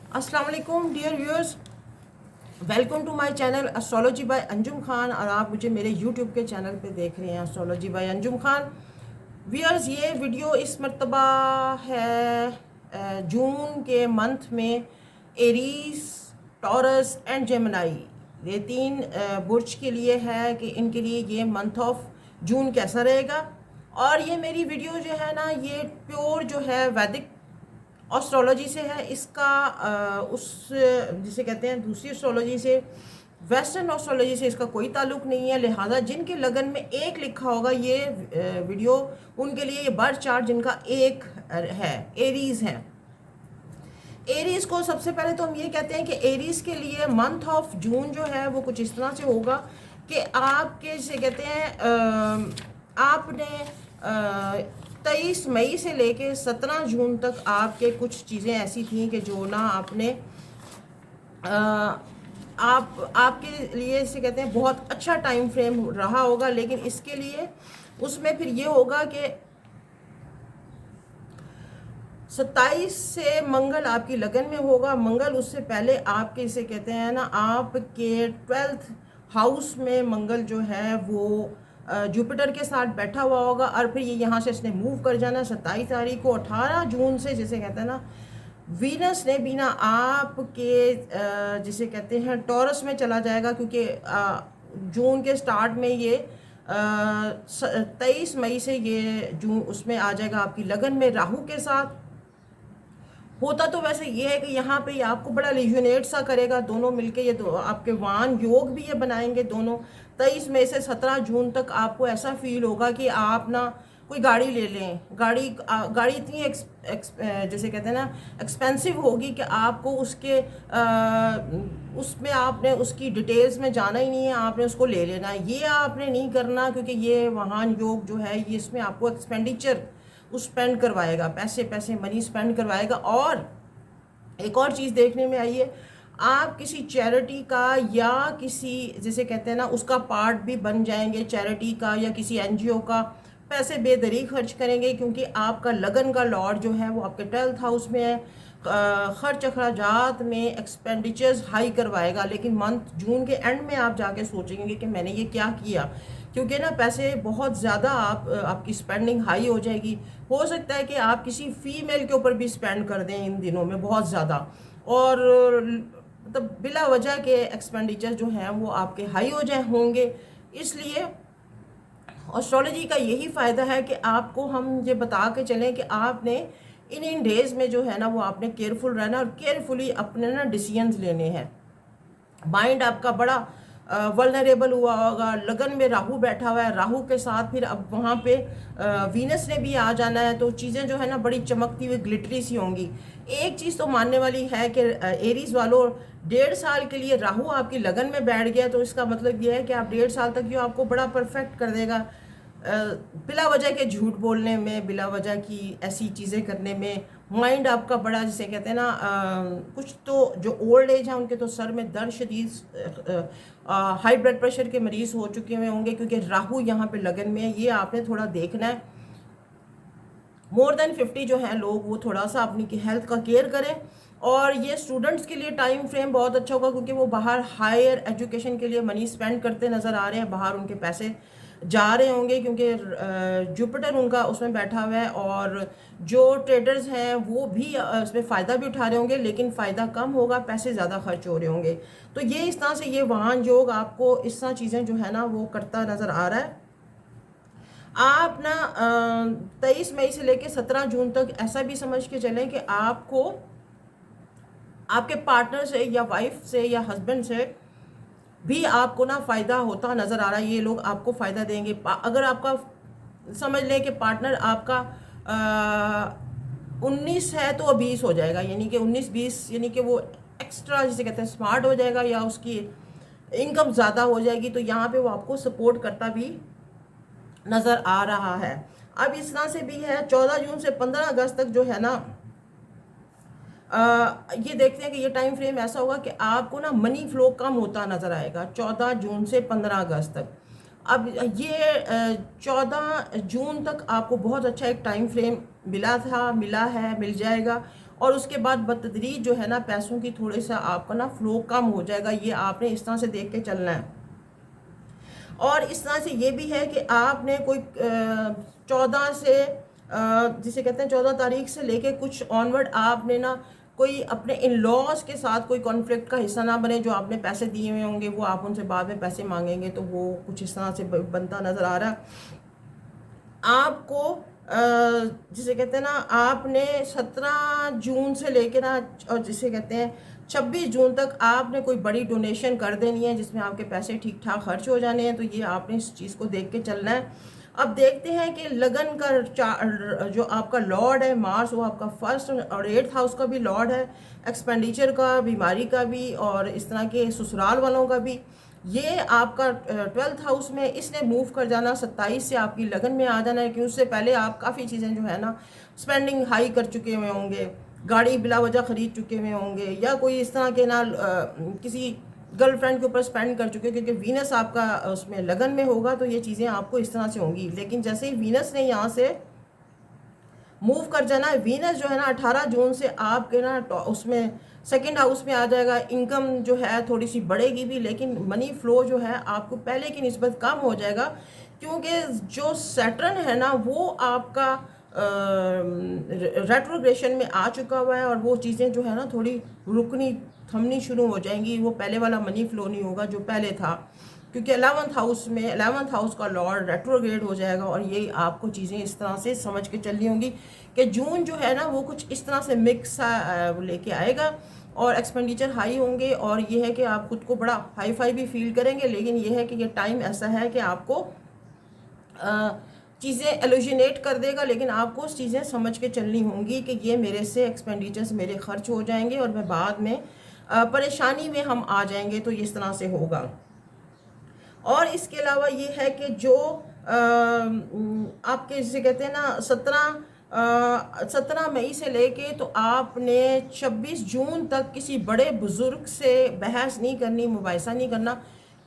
अस्सलाम वालेकुम dear viewers, welcome to my channel astrology by Anjum Khan. और आप मुझे मेरे यूट्यूब के चैनल पे देख रहे हैं astrology by Anjum Khan. Viewers, ये वीडियो इस मर्तबा है जून के मंथ में एरीज, टॉरस एंड जेमिनी, ये तीन बुर्ज के लिए है कि इनके लिए ये मंथ ऑफ जून कैसा रहेगा। और ये मेरी वीडियो जो है ना, ये प्योर जो है वैदिक एस्ट्रोलॉजी से है। इसका उस जिसे कहते हैं दूसरी एस्ट्रोलॉजी से, वेस्टर्न एस्ट्रोलॉजी से इसका कोई ताल्लुक नहीं है। लिहाजा जिनके लगन में एक लिखा होगा ये वीडियो उनके लिए, ये बर्थ चार्ट जिनका एक है, एरीज है। एरीज को सबसे पहले तो हम ये कहते हैं कि एरीज के लिए मंथ ऑफ जून जो है वो कुछ इस तरह से होगा कि आपके जिसे कहते हैं आपने 23 मई से लेके 17 जून तक आपके कुछ चीज़ें ऐसी थी कि जो ना आपने आपके लिए इसे कहते हैं बहुत अच्छा टाइम फ्रेम रहा होगा। लेकिन इसके लिए उसमें फिर ये होगा कि 27 से मंगल आपकी लगन में होगा। मंगल उससे पहले आपके इसे कहते हैं ना, आपके 12th हाउस में मंगल जो है वो जुपिटर के साथ बैठा हुआ होगा। और फिर ये यहाँ से इसने मूव कर जाना 27 तारीख को। 18 जून से जिसे कहते हैं ना, वीनस ने भी ना आपके जिसे कहते हैं टॉरस में चला जाएगा, क्योंकि जून के स्टार्ट में ये 23 मई से ये जून उसमें आ जाएगा आपकी लगन में राहु के साथ। होता तो वैसे ये है कि यहाँ पे ये आपको बड़ा लिजनेट सा करेगा, दोनों मिलके ये दो आपके वाहन योग भी ये बनाएंगे दोनों। 23 मई से 17 जून तक आपको ऐसा फील होगा कि आप ना कोई गाड़ी ले लें। गाड़ी इतनी जैसे कहते हैं ना एक्सपेंसिव होगी कि आपको उसमें आपने उसकी डिटेल्स में जाना ही नहीं है, आपने उसको ले लेना है। ये आपने नहीं करना, क्योंकि ये वाहन योग जो है ये इसमें आपको एक्सपेंडिचर स्पेंड करवाएगा, पैसे मनी स्पेंड करवाएगा। और एक और चीज़ देखने में आई है, आप किसी चैरिटी का या किसी जिसे कहते हैं ना उसका पार्ट भी बन जाएंगे, चैरिटी का या किसी एनजीओ का पैसे बेदरी खर्च करेंगे, क्योंकि आपका लगन का लॉर्ड जो है वो आपके 12th हाउस में है। खर्च अखराजात में एक्सपेंडिचर्स हाई करवाएगा। लेकिन मंथ जून के एंड में आप जाके सोचेंगे कि मैंने ये क्या किया, क्योंकि ना पैसे बहुत ज़्यादा आपकी स्पेंडिंग हाई हो जाएगी। हो सकता है कि आप किसी फीमेल के ऊपर भी स्पेंड कर दें इन दिनों में बहुत ज़्यादा, और मतलब बिला वजह के एक्सपेंडिचर जो हैं वो आपके हाई हो जाए होंगे। इसलिए एस्ट्रोलॉजी का यही फ़ायदा है कि आपको हम ये बता के चलें कि आपने इन डेज़ में जो है ना वो आपने केयरफुल रहना और केयरफुली अपने ना डिसीजंस लेने हैं। माइंड आपका बड़ा वल्नरेबल हुआ होगा। लगन में राहु बैठा हुआ है, राहु के साथ फिर अब वहाँ पे वीनस ने भी आ जाना है, तो चीज़ें जो है ना बड़ी चमकती हुई ग्लिटरी सी होंगी। एक चीज़ तो मानने वाली है कि एरीज वालों 1.5 साल के लिए राहु आपकी लगन में बैठ गया, तो इसका मतलब ये है कि आप 1.5 साल तक ये आपको बड़ा परफेक्ट कर देगा। बिला वजह के झूठ बोलने में, बिला वजह की ऐसी चीज़ें करने में माइंड आपका बड़ा जिसे कहते हैं ना कुछ तो जो ओल्ड एज है उनके तो सर में दर्द शदीद, हाई ब्लड प्रेशर के मरीज़ हो चुके हुए होंगे, क्योंकि राहु यहाँ पे लगन में है। ये आपने थोड़ा देखना है। मोर देन 50 जो हैं लोग वो थोड़ा सा अपनी हेल्थ का केयर करें। और ये स्टूडेंट्स के लिए टाइम फ्रेम बहुत अच्छा होगा, क्योंकि वो बाहर हायर एजुकेशन के लिए मनी स्पेंड करते नज़र आ रहे हैं, बाहर उनके पैसे जा रहे होंगे, क्योंकि जुपिटर उनका उसमें बैठा हुआ है। और जो ट्रेडर्स हैं वो भी उसमें फ़ायदा भी उठा रहे होंगे, लेकिन फ़ायदा कम होगा, पैसे ज़्यादा खर्च हो रहे होंगे। तो ये इस तरह से ये वाहन योग आपको इस तरह चीज़ें जो है ना वो करता नज़र आ रहा है। आप ना 23 मई से लेकर 17 जून तक ऐसा भी समझ के चलें कि आपको आपके पार्टनर से या वाइफ से या हस्बैंड से भी आपको ना फ़ायदा होता नज़र आ रहा है। ये लोग आपको फ़ायदा देंगे। अगर आपका समझ लें कि पार्टनर आपका 19 है तो वो 20 हो जाएगा, यानी कि 19-20 यानी कि वो एक्स्ट्रा जिसे कहते हैं स्मार्ट हो जाएगा, या उसकी इनकम ज़्यादा हो जाएगी, तो यहाँ पे वो आपको सपोर्ट करता भी नज़र आ रहा है। अब इस तरह से भी है 14 जून से 15 अगस्त तक जो है ना ये देखते हैं कि ये टाइम फ्रेम ऐसा होगा कि आपको ना मनी फ्लो कम होता नज़र आएगा 14 जून से 15 अगस्त तक। अब ये 14 जून तक आपको बहुत अच्छा एक टाइम फ्रेम मिला था, मिला है, मिल जाएगा। और उसके बाद बतदरीज जो है ना पैसों की थोड़ी सा आपका ना फ्लो कम हो जाएगा। ये आपने इस तरह से देख के चलना है। और इस तरह से ये भी है कि आपने कोई 14 से जिसे कहते हैं 14 तारीख से लेके कुछ ऑनवर्ड आपने ना कोई अपने इन लॉज के साथ कोई कॉन्फ्लिक्ट का हिस्सा ना बने। जो आपने पैसे दिए हुए होंगे वो आप उनसे बाद में पैसे मांगेंगे, तो वो कुछ इस तरह से बनता नज़र आ रहा है आपको। जिसे कहते हैं ना आपने 17 जून से लेकर ना, और जिसे कहते हैं 26 जून तक आपने कोई बड़ी डोनेशन कर देनी है जिसमें आपके पैसे ठीक ठाक खर्च हो जाने हैं। तो ये आपने इस चीज़ को देख के चलना है। अब देखते हैं कि लगन का जो आपका लॉर्ड है मार्स, वो आपका फर्स्ट और 8th हाउस का भी लॉर्ड है, एक्सपेंडिचर का, बीमारी का भी, और इस तरह के ससुराल वालों का भी। ये आपका 12th हाउस में इसने मूव कर जाना, 27 से आपकी लगन में आ जाना है। कि उससे पहले आप काफ़ी चीज़ें जो है ना स्पेंडिंग हाई कर चुके हुए होंगे, गाड़ी बिला वजह ख़रीद चुके हुए होंगे, या कोई इस तरह के ना किसी गर्लफ्रेंड के ऊपर स्पेंड कर चुके, क्योंकि वीनस आपका उसमें लगन में होगा। तो ये चीज़ें आपको इस तरह से होंगी। लेकिन जैसे ही वीनस ने यहाँ से मूव कर जाना है, वीनस जो है ना 18 जून से आपके ना उसमें सेकंड हाउस में आ जाएगा। इनकम जो है थोड़ी सी बढ़ेगी भी, लेकिन मनी फ्लो जो है आपको पहले की निस्बत कम हो जाएगा, क्योंकि जो सैटर्न है ना वो आपका रेट्रोग्रेशन में आ चुका हुआ है, और वो चीज़ें जो है ना थोड़ी रुकनी थमनी शुरू हो जाएंगी। वो पहले वाला मनी फ्लो नहीं होगा जो पहले था, क्योंकि 11th हाउस का लॉर्ड रेट्रोग्रेड हो जाएगा। और ये आपको चीज़ें इस तरह से समझ के चलनी होंगी कि जून जो है ना वो कुछ इस तरह से मिक्स लेके आएगा, और एक्सपेंडिचर हाई होंगे। और ये है कि आप खुद को बड़ा हाई फाई भी फील करेंगे, लेकिन ये है कि ये टाइम ऐसा है कि आपको चीज़ें एलोजिनेट कर देगा, लेकिन आपको चीज़ें समझ के चलनी होंगी कि ये मेरे से एक्सपेंडिचर्स मेरे खर्च हो जाएंगे और मैं बाद में परेशानी में हम आ जाएंगे। तो इस तरह से होगा। और इसके अलावा ये है कि जो आपके जिसे कहते हैं ना 17 मई से लेके तो आपने 26 जून तक किसी बड़े बुज़ुर्ग से बहस नहीं करनी, मुबाहिसा नहीं करना,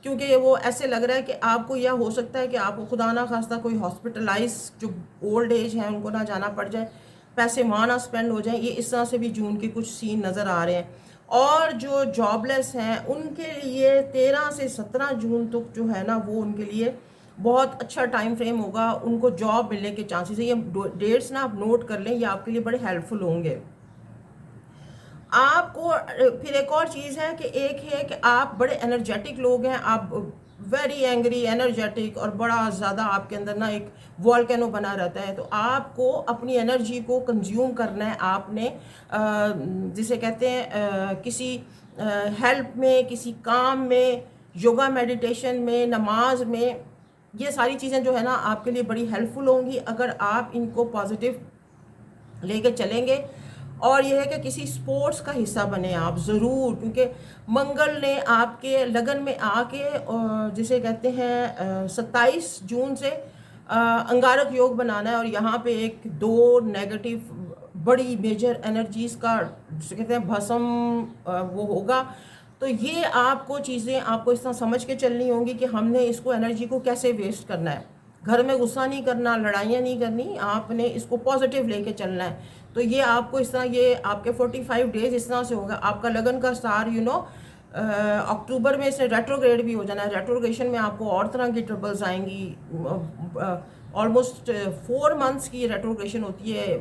क्योंकि वो ऐसे लग रहा है कि आपको यह हो सकता है कि आपको खुदा ना खास्ता कोई हॉस्पिटलाइज जो ओल्ड एज है उनको ना जाना पड़ जाए, पैसे वहाँ ना स्पेंड हो जाए। ये इस तरह से भी जून के कुछ सीन नज़र आ रहे हैं। और जो जॉबलेस हैं उनके लिए 13 से 17 जून तक जो है ना वो उनके लिए बहुत अच्छा टाइम फ्रेम होगा, उनको जॉब मिलने के चांसेस है। ये डेट्स ना आप नोट कर लें, ये आपके लिए बड़े हेल्पफुल होंगे। आपको फिर एक और चीज़ है कि एक है कि आप बड़े एनर्जेटिक लोग हैं, आप वेरी एंग्री एनर्जेटिक, और बड़ा ज़्यादा आपके अंदर ना एक वॉल्केनो बना रहता है। तो आपको अपनी एनर्जी को कंज्यूम करना है। आपने जिसे कहते हैं किसी हेल्प में, किसी काम में, योगा मेडिटेशन में, नमाज में, ये सारी चीज़ें जो है ना आपके लिए बड़ी हेल्पफुल होंगी अगर आप इनको पॉजिटिव लेके चलेंगे। और यह है कि किसी स्पोर्ट्स का हिस्सा बने आप ज़रूर, क्योंकि मंगल ने आपके लगन में आके जिसे कहते हैं 27 जून से अंगारक योग बनाना है। और यहाँ पे एक दो नेगेटिव बड़ी मेजर एनर्जीज़ का जिसे कहते हैं भस्म वो होगा। तो ये आपको चीज़ें आपको इस तरह समझ के चलनी होंगी कि हमने इसको एनर्जी को कैसे वेस्ट करना है। घर में गुस्सा नहीं करना, लड़ाइयाँ नहीं करनी, आपने इसको पॉजिटिव लेके चलना है। तो ये आपको इस तरह ये आपके 45 डेज इस तरह से होगा। आपका लगन का स्टार अक्टूबर में से रेट्रोग्रेड भी हो जाना है। रेट्रोग्रेशन में आपको और तरह की ट्रबल्स आएंगी। ऑलमोस्ट 4 मंथ्स की रेट्रोग्रेशन होती है।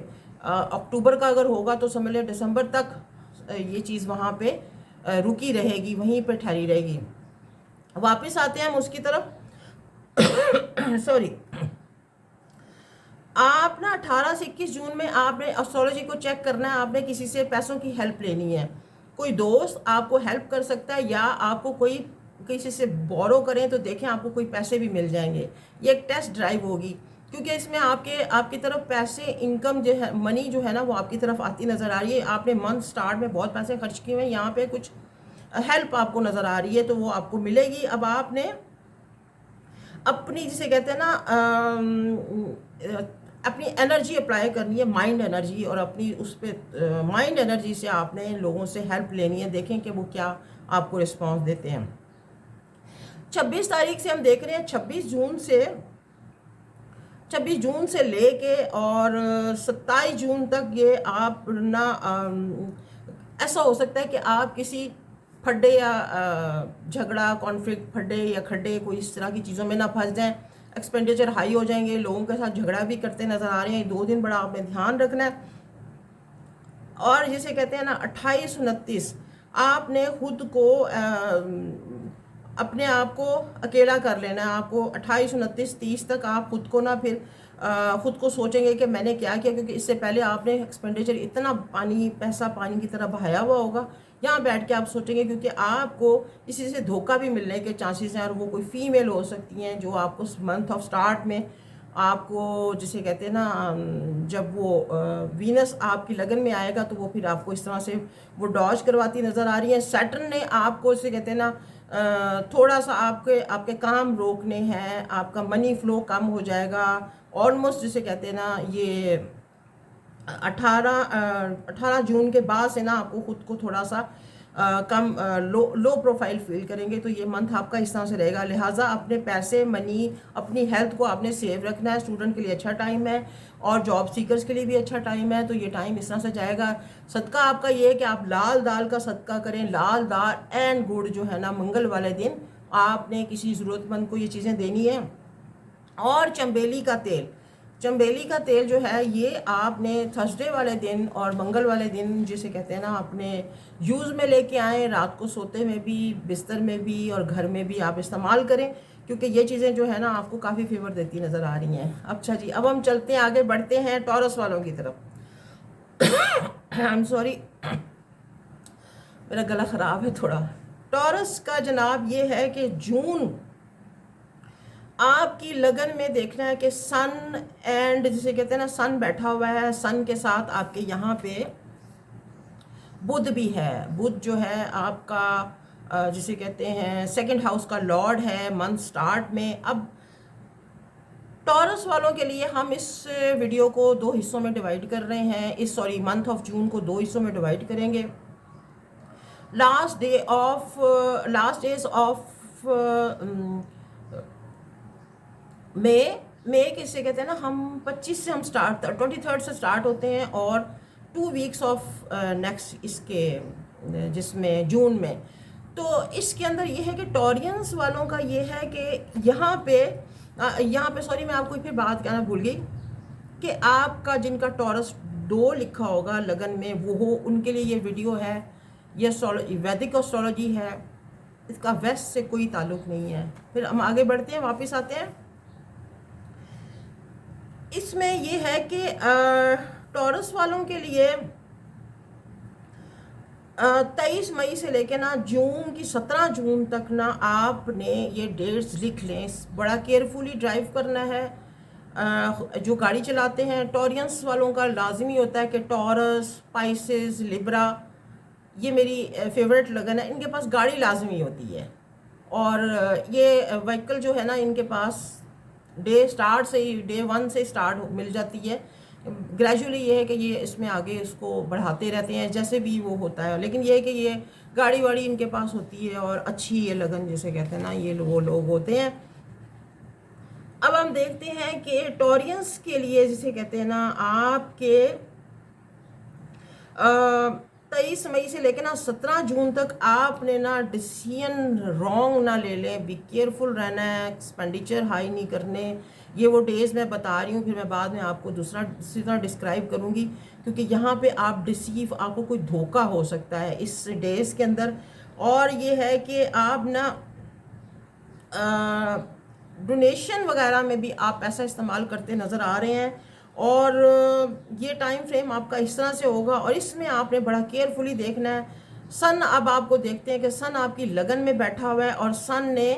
अक्टूबर का अगर होगा तो समझ लें दिसंबर तक ये चीज़ वहाँ पे रुकी रहेगी, वहीं पे ठहरी रहेगी। वापस आते हैं हम उसकी तरफ। सॉरी, आप ना 18 से 21 जून में आपने एस्ट्रोलॉजी को चेक करना है। आपने किसी से पैसों की हेल्प लेनी है, कोई दोस्त आपको हेल्प कर सकता है, या आपको कोई किसी से बोरो करें तो देखें आपको कोई पैसे भी मिल जाएंगे। ये एक टेस्ट ड्राइव होगी, क्योंकि इसमें आपकी तरफ पैसे इनकम जो है मनी जो है ना वो आपकी तरफ आती नज़र आ रही है। आपने मंथ स्टार्ट में बहुत पैसे खर्च किए हुए हैं, यहाँ पे कुछ हेल्प आपको नज़र आ रही है तो वो आपको मिलेगी। अब आपने अपनी जिसे कहते हैं ना अपनी एनर्जी अप्लाई करनी है, माइंड एनर्जी, और अपनी उस पर माइंड एनर्जी से आपने लोगों से हेल्प लेनी है। देखें कि वो क्या आपको रिस्पांस देते हैं। 26 तारीख से हम देख रहे हैं 26 जून से 26 जून से लेके और 27 जून तक ये आप ना ऐसा हो सकता है कि आप किसी फड्डे या झगड़ा कॉन्फ्लिक्ट फड्डे या खड्डे कोई इस तरह की चीज़ों में ना फंस जाएं। एक्सपेंडिचर हाई हो जाएंगे, लोगों के साथ झगड़ा भी करते नज़र आ रहे हैं। 2 दिन बड़ा आपने ध्यान रखना है। और जिसे कहते हैं ना 28-29 आपने खुद को अपने आप को अकेला कर लेना है। आपको 28-29-30 तक आप खुद को ना फिर खुद को सोचेंगे कि मैंने क्या किया, क्योंकि इससे पहले आपने एक्सपेंडिचर इतना पैसा पानी की तरह बहाया हुआ होगा। यहाँ बैठ के आप सोचेंगे, क्योंकि आपको किसी से धोखा भी मिलने के चांसेस हैं, और वो कोई फीमेल हो सकती हैं जो आपको मंथ ऑफ स्टार्ट में आपको जिसे कहते हैं ना जब वो वीनस आपकी लगन में आएगा तो वो फिर आपको इस तरह से वो डॉज करवाती नज़र आ रही है। सैटर्न ने आपको इसे कहते हैं ना थोड़ा सा आपके काम रोकने हैं, आपका मनी फ्लो कम हो जाएगा ऑलमोस्ट। जिसे कहते हैं ना ये 18 जून के बाद से ना आपको खुद को थोड़ा सा कम लो प्रोफाइल फील करेंगे। तो ये मंथ आपका इस तरह से रहेगा। लिहाजा अपने पैसे मनी अपनी हेल्थ को आपने सेव रखना है। स्टूडेंट के लिए अच्छा टाइम है और जॉब सीकर्स के लिए भी अच्छा टाइम है। तो ये टाइम इस तरह से जाएगा। सदका आपका ये है कि आप लाल दाल का सदका करें। लाल दाल एंड गुड़ जो है ना मंगल वाले दिन आपने किसी ज़रूरतमंद को ये चीज़ें देनी है। और चंबेली का तेल जो है ये आपने थर्सडे वाले दिन और मंगल वाले दिन जिसे कहते हैं ना अपने यूज़ में लेके आएँ। रात को सोते में भी, बिस्तर में भी और घर में भी आप इस्तेमाल करें, क्योंकि ये चीज़ें जो है ना आपको काफ़ी फेवर देती नज़र आ रही हैं। अच्छा जी, अब हम चलते हैं आगे बढ़ते हैं टॉरस वालों की तरफ। आई एम सॉरी, मेरा गला ख़राब है थोड़ा। टॉरस का जनाब ये है कि जून आपकी लगन में देखना है कि सन एंड जिसे कहते हैं ना सन बैठा हुआ है। सन के साथ आपके यहाँ पे बुध भी है। बुध जो है आपका जिसे कहते हैं सेकंड हाउस का लॉर्ड है मंथ स्टार्ट में। अब टॉरस वालों के लिए हम इस वीडियो को 2 हिस्सों में डिवाइड कर रहे हैं। मंथ ऑफ जून को 2 हिस्सों में डिवाइड करेंगे। लास्ट डेज ऑफ मई किसे कहते हैं ना हम 25 से हम 23 से स्टार्ट होते हैं और 2 वीक्स ऑफ नेक्स्ट इसके जिसमें जून में। तो इसके अंदर ये है कि टॉरियंस वालों का ये है कि यहाँ पे सॉरी मैं आपको फिर बात कहना भूल गई कि आपका जिनका टॉरस 2 लिखा होगा लगन में वो हो, उनके लिए ये वीडियो है। ये वैदिक एस्ट्रोलॉजी है, इसका वेस्ट से कोई ताल्लुक़ नहीं है। फिर हम आगे बढ़ते हैं, वापस आते हैं। इसमें ये है कि टॉरस वालों के लिए 23 मई से लेके ना जून की 17 जून तक ना आपने ये डेट्स लिख लें। बड़ा केयरफुली ड्राइव करना है। जो गाड़ी चलाते हैं टॉरियंस वालों का लाजमी होता है कि टॉरस, स्पाइसेस, लिब्रा, ये मेरी फेवरेट लगन है, इनके पास गाड़ी लाजमी होती है। और ये व्हीकल जो है ना इनके पास डे 1 से स्टार्ट मिल जाती है। ग्रेजुअली ये है कि ये इसमें आगे इसको बढ़ाते रहते हैं जैसे भी वो होता है, लेकिन ये है कि ये गाड़ी वाड़ी इनके पास होती है और अच्छी ये लगन जिसे कहते हैं ना ये वो लोग होते हैं। अब हम देखते हैं कि टॉरियंस के लिए जिसे कहते हैं ना आपके 23 मई से लेकर ना 17 जून तक आपने ना डिसीजन रॉन्ग ना ले लें। बी केयरफुल रहना है, एक्सपेंडिचर हाई नहीं करने। ये वो डेज़ मैं बता रही हूँ, फिर मैं बाद में आपको दूसरा डिस्क्राइब करूँगी, क्योंकि यहाँ पे आप आपको कोई धोखा हो सकता है इस डेज़ के अंदर। और ये है कि आप ना डोनेशन वगैरह में भी आप पैसा इस्तेमाल करते नज़र आ रहे हैं। और ये टाइम फ्रेम आपका इस तरह से होगा और इसमें आपने बड़ा केयरफुली देखना है। सन अब आपको देखते हैं कि सन आपकी लगन में बैठा हुआ है और सन ने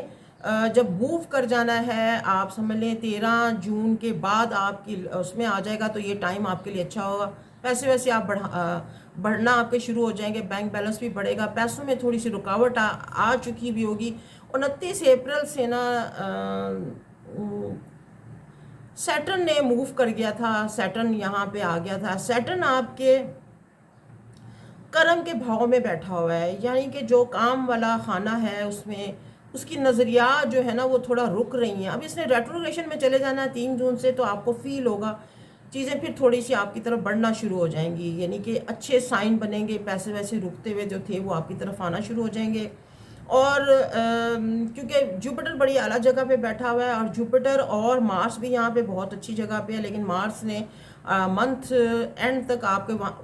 जब मूव कर जाना है, आप समझ लें 13 जून के बाद आपकी उसमें आ जाएगा, तो ये टाइम आपके लिए अच्छा होगा। पैसे वैसे आप बढ़ना आपके शुरू हो जाएंगे, बैंक बैलेंस भी बढ़ेगा, पैसों में थोड़ी सी रुकावट आ चुकी भी होगी। 29 अप्रैल से ना सैटर्न ने मूव कर गया था, सैटर्न यहाँ पे आ गया था। सैटर्न आपके कर्म के भाव में बैठा हुआ है, यानी कि जो काम वाला खाना है उसमें उसकी नज़रियात जो है ना वो थोड़ा रुक रही हैं। अब इसने रेट्रोग्रेशन में चले जाना है 3 जून से, तो आपको फील होगा चीज़ें फिर थोड़ी सी आपकी तरफ बढ़ना शुरू हो जाएंगी, यानी कि अच्छे साइन बनेंगे, पैसे वैसे रुकते हुए जो थे वो आपकी तरफ आना शुरू हो जाएंगे। और क्योंकि जुपिटर बड़ी आला जगह पे बैठा हुआ है, और जुपिटर और मार्स भी यहाँ पे बहुत अच्छी जगह पे है, लेकिन मार्स ने मंथ एंड तक आपके वहाँ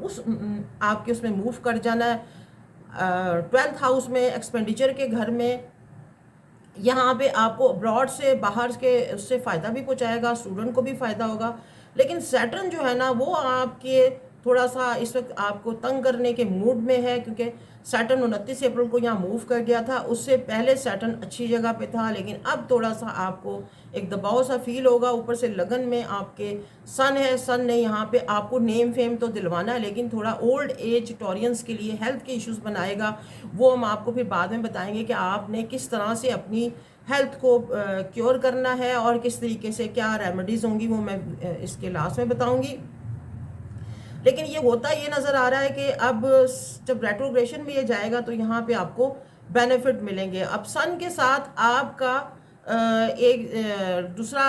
आपके उसमें मूव कर जाना है 12th हाउस में, एक्सपेंडिचर के घर में। यहाँ पे आपको अब्रॉड से, बाहर के उससे फ़ायदा भी पहुँचाएगा, स्टूडेंट को भी फ़ायदा होगा। लेकिन सैटर्न जो है ना वो आपके थोड़ा सा इस वक्त आपको तंग करने के मूड में है, क्योंकि सैटर्न 29 अप्रैल को यहाँ मूव कर गया था। उससे पहले सैटर्न अच्छी जगह पे था, लेकिन अब थोड़ा सा आपको एक दबाव सा फील होगा। ऊपर से लगन में आपके सन है, सन ने यहाँ पे आपको नेम फेम तो दिलवाना है, लेकिन थोड़ा ओल्ड एज टॉरियंस के लिए हेल्थ के इश्यूज बनाएगा। वो हम आपको फिर बाद में बताएंगे कि आपने किस तरह से अपनी हेल्थ को क्योर करना है और किस तरीके से क्या रेमेडीज़ होंगी, वो मैं इसके लास्ट में बताऊंगी। लेकिन ये होता ये नज़र आ रहा है कि अब जब रेट्रोग्रेशन में ये जाएगा तो यहाँ पे आपको बेनिफिट मिलेंगे। अब सन के साथ आपका एक दूसरा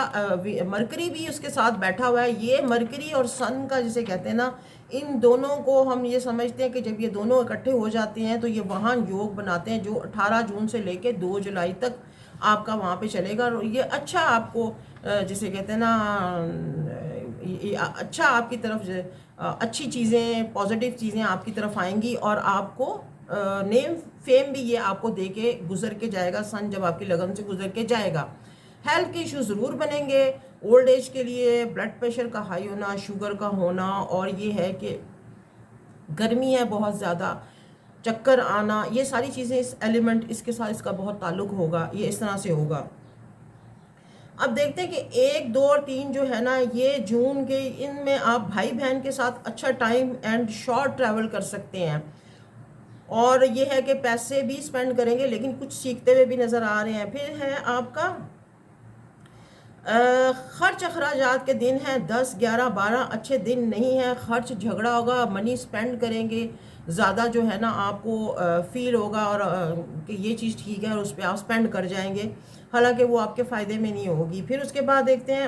मरकरी भी उसके साथ बैठा हुआ है। ये मरकरी और सन का जिसे कहते हैं ना, इन दोनों को हम ये समझते हैं कि जब ये दोनों इकट्ठे हो जाते हैं तो ये वहाँ योग बनाते हैं, जो 18 जून से लेके 2 जुलाई तक आपका वहाँ पे चलेगा। और ये अच्छा आपको जिसे कहते हैं ना, अच्छा आपकी तरफ अच्छी चीज़ें, पॉजिटिव चीज़ें आपकी तरफ आएंगी, और आपको नेम फेम भी ये आपको दे के गुजर के जाएगा। सन जब आपकी लगन से गुजर के जाएगा, हेल्थ के इशू ज़रूर बनेंगे ओल्ड एज के लिए, ब्लड प्रेशर का हाई होना, शुगर का होना, और ये है कि गर्मी है बहुत ज़्यादा, चक्कर आना, ये सारी चीज़ें इस एलिमेंट इसके साथ इसका बहुत ताल्लुक़ होगा, ये इस तरह से होगा। अब देखते हैं कि 1, 2 और 3 जो है ना, ये जून के, इनमें आप भाई बहन के साथ अच्छा टाइम एंड शॉर्ट ट्रैवल कर सकते हैं, और ये है कि पैसे भी स्पेंड करेंगे लेकिन कुछ सीखते हुए भी नज़र आ रहे हैं। फिर है आपका खर्च अखराजात के दिन हैं 10, 11, 12 अच्छे दिन नहीं है। खर्च झगड़ा होगा, मनी स्पेंड करेंगे ज़्यादा, जो है ना आपको फील होगा और कि ये चीज़ ठीक है, और उस पर आप स्पेंड कर जाएंगे, हालांकि वो आपके फ़ायदे में नहीं होगी। फिर उसके बाद देखते हैं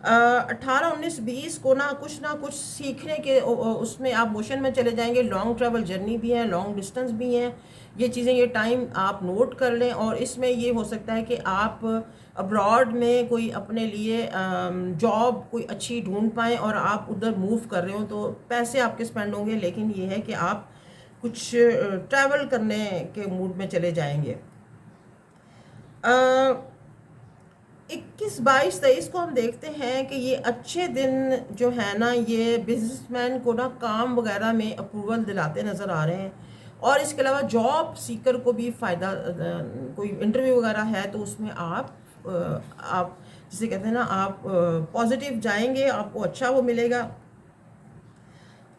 18, 19, 20 को ना कुछ सीखने के उसमें आप मोशन में चले जाएंगे। लॉन्ग ट्रैवल जर्नी भी है, लॉन्ग डिस्टेंस भी है, ये चीज़ें, ये टाइम आप नोट कर लें। और इसमें ये हो सकता है कि आप अब्रॉड में कोई अपने लिए जॉब कोई अच्छी ढूंढ पाएँ और आप उधर मूव कर रहे हो, तो पैसे आपके स्पेंड होंगे, लेकिन ये है कि आप कुछ ट्रैवल करने के मूड में चले जाएंगे। 21, 22, 23 को हम देखते हैं कि ये अच्छे दिन जो है ना, ये बिजनेसमैन को ना काम वगैरह में अप्रूवल दिलाते नज़र आ रहे हैं। और इसके अलावा जॉब सीकर को भी फ़ायदा, कोई इंटरव्यू वगैरह है तो उसमें आप जिसे कहते हैं ना, आप पॉजिटिव जाएंगे, आपको अच्छा वो मिलेगा।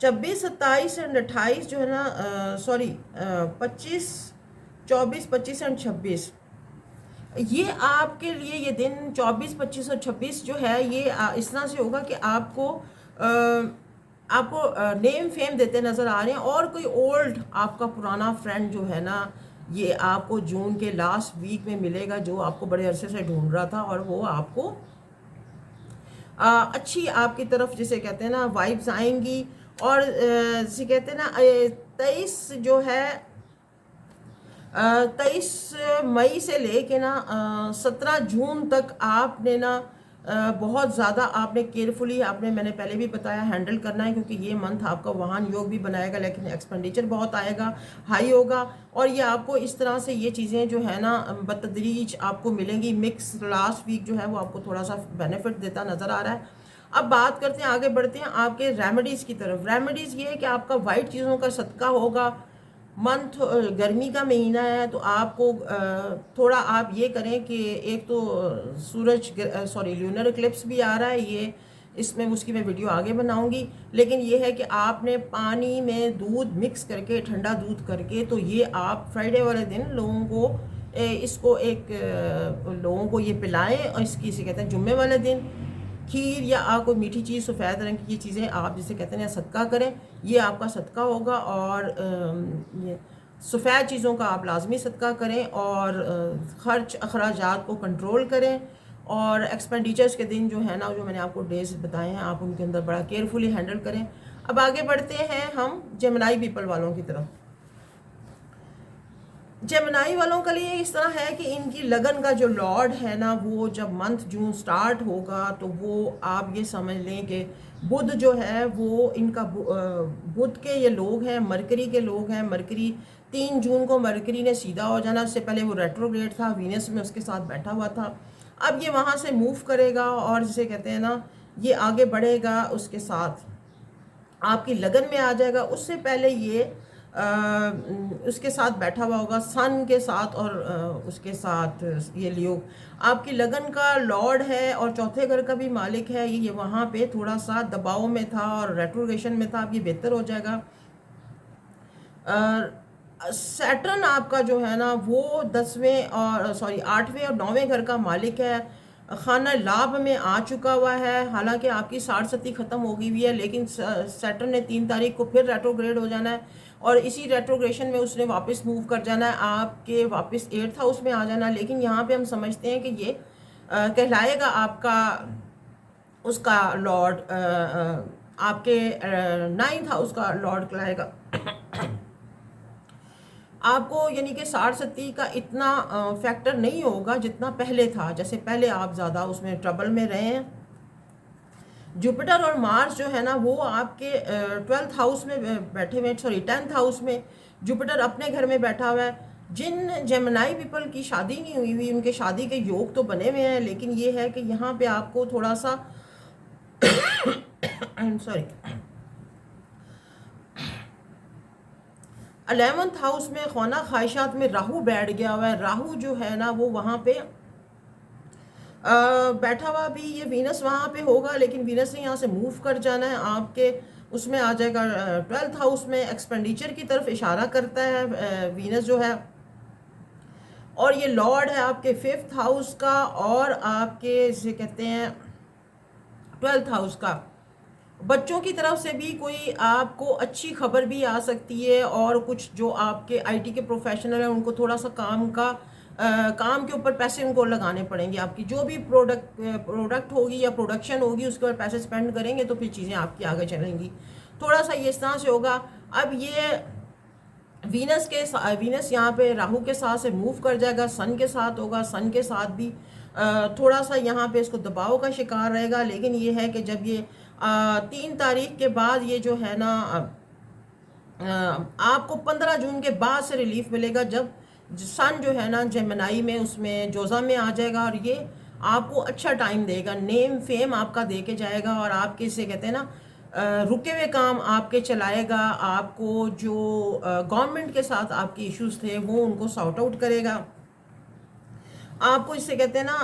26, 27 एंड 28 जो है ना, 25, 24, 25 एंड 26, ये आपके लिए ये दिन 24, 25 और 26 जो है, ये इस तरह से होगा कि आपको नेम फेम देते नज़र आ रहे हैं। और कोई ओल्ड आपका पुराना फ्रेंड जो है ना, ये आपको जून के लास्ट वीक में मिलेगा, जो आपको बड़े अरसे से ढूंढ रहा था, और वो आपको अच्छी आपकी तरफ जिसे कहते हैं ना वाइब्स आएंगी। और जिसे कहते हैं ना 23 जो है, 23 मई से लेके ना 17 जून तक आपने ना बहुत ज़्यादा आपने केयरफुली, आपने, मैंने पहले भी बताया, हैंडल करना है, क्योंकि ये मंथ आपका वाहन योग भी बनाएगा, लेकिन एक्सपेंडिचर बहुत आएगा, हाई होगा। और ये आपको इस तरह से ये चीज़ें जो है ना बतदरीज आपको मिलेंगी। मिक्स लास्ट वीक जो है वो आपको थोड़ा सा बेनिफिट देता नज़र आ रहा है। अब बात करते हैं, आगे बढ़ते हैं आपके रेमेडीज़ की तरफ। रेमेडीज़ ये है कि आपका वाइट चीज़ों का सदका होगा। मंथ गर्मी का महीना है, तो आपको थोड़ा आप ये करें कि एक तो ल्यूनर इक्लिप्स भी आ रहा है, ये इसमें उसकी मैं वीडियो आगे बनाऊंगी। लेकिन ये है कि आपने पानी में दूध मिक्स करके, ठंडा दूध करके, तो ये आप फ्राइडे वाले दिन लोगों को लोगों को ये पिलाएं। और इसकी इसे कहते हैं जुम्मे वाले दिन खीर या कोई मीठी चीज़, सफ़ेद रंग की ये चीज़ें आप जिसे कहते हैं सदका करें, ये आपका सदका होगा। और सफ़ेद चीज़ों का आप लाजमी सदका करें और ख़र्च अखराजात को कंट्रोल करें। और एक्सपेंडिचर्स के दिन जो है ना, जो मैंने आपको डेज बताए हैं, आप उनके अंदर बड़ा केयरफुली हैंडल करें। अब आगे बढ़ते हैं हम जेमिनी पीपल वालों की तरफ। जेमिनी वालों के लिए इस तरह है कि इनकी लगन का जो लॉर्ड है ना, वो जब मंथ जून स्टार्ट होगा तो वो आप ये समझ लें कि बुध जो है वो इनका बुध के ये लोग हैं, मरकरी के लोग हैं। मरकरी 3 जून को मरकरी ने सीधा हो जाना। उससे पहले वो रेट्रोग्रेड था, वीनस में उसके साथ बैठा हुआ था। अब ये वहाँ से मूव करेगा और जिसे कहते हैं ना, ये आगे बढ़ेगा, उसके साथ आपकी लगन में आ जाएगा। उससे पहले ये उसके साथ बैठा हुआ होगा सन के साथ, और उसके साथ ये लियो आपकी लगन का लॉर्ड है और चौथे घर का भी मालिक है। ये वहाँ पे थोड़ा सा दबाव में था और रेट्रोगेशन में था, अब ये बेहतर हो जाएगा। सैटर्न आपका जो है ना, वो 10वें और 8वें और 9वें घर का मालिक है। खाना लाभ में आ चुका हुआ है। हालांकि आपकी 60 ख़त्म हो गई हुई है, लेकिन सैटर्न ने 3 तारीख को फिर रेट्रोग्रेड हो जाना है और इसी रेट्रोग्रेशन में उसने वापस मूव कर जाना है, आपके वापस 8th हाउस में आ जाना। लेकिन यहाँ पे हम समझते हैं कि ये कहलाएगा आपका उसका लॉर्ड, आपके 9th हाउस का लॉर्ड कहलाएगा। आपको यानी कि 60-70 का इतना फैक्टर नहीं होगा जितना पहले था। जैसे पहले आप ज़्यादा उसमें ट्रबल में रहे हैं। जुपिटर और मार्स जो है ना, वो आपके 12th हाउस में बैठे हुए, 10th हाउस में जुपिटर अपने घर में बैठा हुआ है। जिन जेमिनी पीपल की शादी नहीं हुई हुई, उनके शादी के योग तो बने हुए हैं, लेकिन ये है कि यहाँ पे आपको थोड़ा सा सॉरी 11th हाउस में ख्वाना ख्वाहिशात में राहु बैठ गया हुआ है। राहु जो है ना, वो वहाँ पे बैठा हुआ भी, ये वीनस वहाँ पे होगा, लेकिन वीनस ने यहाँ से मूव कर जाना है, आपके उसमें आ जाएगा 12th हाउस में। एक्सपेंडिचर की तरफ इशारा करता है वीनस जो है, और ये लॉर्ड है आपके 5th हाउस का और आपके जिसे कहते हैं 12th हाउस का। बच्चों की तरफ से भी कोई आपको अच्छी खबर भी आ सकती है, और कुछ जो आपके आईटी के प्रोफेशनल हैं उनको थोड़ा सा काम के ऊपर पैसे उनको लगाने पड़ेंगे। आपकी जो भी प्रोडक्ट होगी या प्रोडक्शन होगी, उसके ऊपर पैसे स्पेंड करेंगे तो फिर चीज़ें आपकी आगे चलेंगी। थोड़ा सा ये इस तरह से होगा। अब ये वीनस यहाँ पे राहु के साथ से मूव कर जाएगा, सन के साथ होगा। सन के साथ भी थोड़ा सा यहाँ पे इसको दबाव का शिकार रहेगा, लेकिन ये है कि जब ये 3 तारीख के बाद ये जो है ना, आपको 15 जून के बाद से रिलीफ मिलेगा, जब सन जो है ना जेमिनी में उसमें जोजा में आ जाएगा, और ये आपको अच्छा टाइम देगा, नेम फेम आपका दे के जाएगा, और आपके इसे कहते हैं ना रुके हुए काम आपके चलाएगा। आपको जो गवर्नमेंट के साथ आपके इश्यूज थे वो उनको सॉर्ट आउट करेगा। आपको इसे कहते हैं ना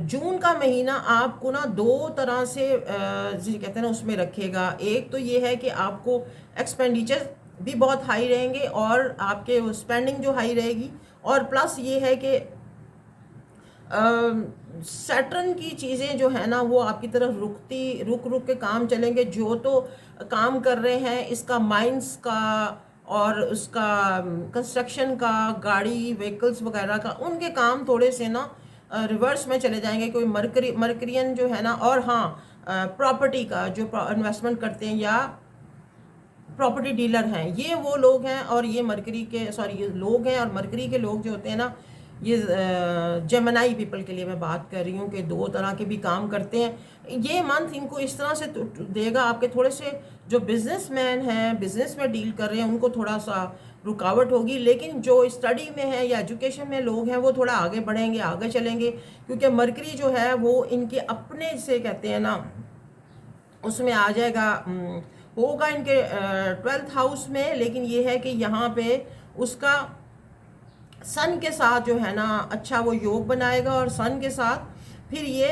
जून का महीना आपको ना 2 तरह से जिसे कहते हैं ना उसमें रखेगा। एक तो ये है कि आपको एक्सपेंडिचर भी बहुत हाई रहेंगे और आपके स्पेंडिंग जो हाई रहेगी, और प्लस ये है कि सैटर्न की चीज़ें जो है ना, वो आपकी तरफ रुक के काम चलेंगे। जो तो काम कर रहे हैं इसका माइंस का और उसका कंस्ट्रक्शन का, गाड़ी व्हीकल्स वगैरह का, उनके काम थोड़े से ना रिवर्स में चले जाएंगे। कोई मरकरियन जो है ना, और हाँ प्रॉपर्टी का जो इन्वेस्टमेंट करते हैं या प्रॉपर्टी डीलर हैं, ये वो लोग हैं। और ये ये लोग हैं, और मरकरी के लोग जो होते हैं ना, ये जेमिनी पीपल के लिए मैं बात कर रही हूँ कि 2 तरह के भी काम करते हैं। ये मंथ इनको इस तरह से देगा, आपके थोड़े से जो बिजनेसमैन हैं, बिजनेस में डील कर रहे हैं, उनको थोड़ा सा रुकावट होगी, लेकिन जो स्टडी में है या एजुकेशन में लोग हैं वो थोड़ा आगे बढ़ेंगे, आगे चलेंगे, क्योंकि मरकरी जो है वो इनके अपने से कहते हैं ना उसमें आ जाएगा, होगा इनके 12th हाउस में। लेकिन ये है कि यहाँ पे उसका सन के साथ जो है ना अच्छा वो योग बनाएगा, और सन के साथ फिर ये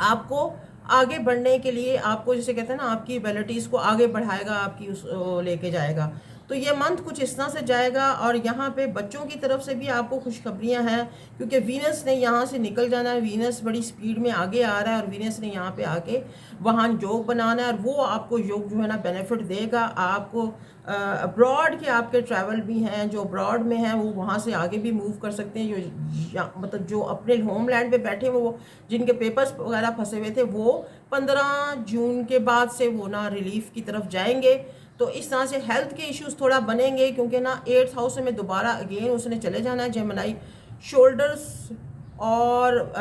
आपको आगे बढ़ने के लिए, आपको जिसे कहते हैं ना आपकी एबिलिटीज़ को आगे बढ़ाएगा, आपकी उस लेके जाएगा। तो ये मंथ कुछ इस तरह से जाएगा। और यहाँ पे बच्चों की तरफ से भी आपको खुशखबरियाँ हैं, क्योंकि वीनस ने यहाँ से निकल जाना है। वीनस बड़ी स्पीड में आगे आ रहा है और वीनस ने यहाँ पे आके वहाँ योग बनाना है, और वो आपको योग जो है ना बेनिफिट देगा आपको। अब्रॉड के आपके ट्रैवल भी हैं, जो अब्रॉड में हैं वो वहाँ से आगे भी मूव कर सकते हैं। मतलब जो अपने होमलैंड पे बैठे वो जिनके पेपर्स वगैरह फंसे हुए थे, वो 15 जून के बाद से वो ना रिलीफ की तरफ जाएंगे। तो इस तरह से हेल्थ के इश्यूज थोड़ा बनेंगे, क्योंकि ना 8th हाउस में दोबारा अगेन उसने चले जाना है जेमिनी। शोल्डर्स और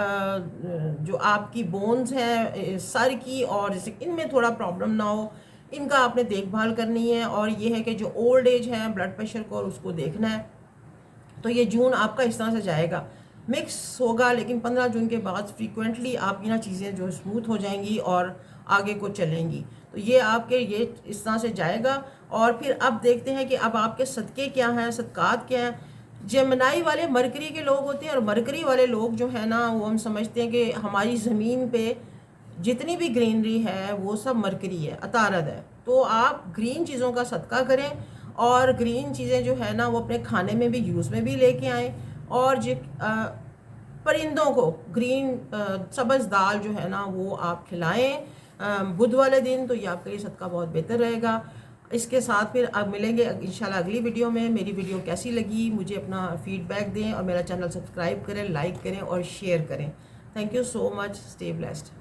जो आपकी बोन्स हैं सर की, और जैसे इनमें थोड़ा प्रॉब्लम ना हो, इनका आपने देखभाल करनी है। और ये है कि जो ओल्ड एज है ब्लड प्रेशर को, और उसको देखना है। तो ये जून आपका इस तरह से जाएगा, मिक्स होगा, लेकिन 15 जून के बाद फ्रीक्वेंटली आपकी ना चीज़ें जो स्मूथ हो जाएंगी और आगे को चलेंगी। तो ये आपके ये इस तरह से जाएगा। और फिर अब देखते हैं कि अब आपके सदक़े क्या हैं, सदक़ात क्या हैं। जेमिनी वाले मरकरी के लोग होते हैं, और मरकरी वाले लोग जो है ना वो हम समझते हैं कि हमारी ज़मीन पे जितनी भी ग्रीनरी है वो सब मरकरी है, अतारद है। तो आप ग्रीन चीज़ों का सदका करें, और ग्रीन चीज़ें जो है ना वो अपने खाने में भी यूज़ में भी लेके आएँ। और जो परिंदों को ग्रीन सब्ज़ दाल जो है ना वो आप खिलाएं बुध वाले दिन, तो ये आपके लिए सदका बहुत बेहतर रहेगा। इसके साथ फिर अब मिलेंगे इंशाल्लाह अगली वीडियो में। मेरी वीडियो कैसी लगी मुझे अपना फीडबैक दें, और मेरा चैनल सब्सक्राइब करें, लाइक करें और शेयर करें। Thank you so much, stay blessed.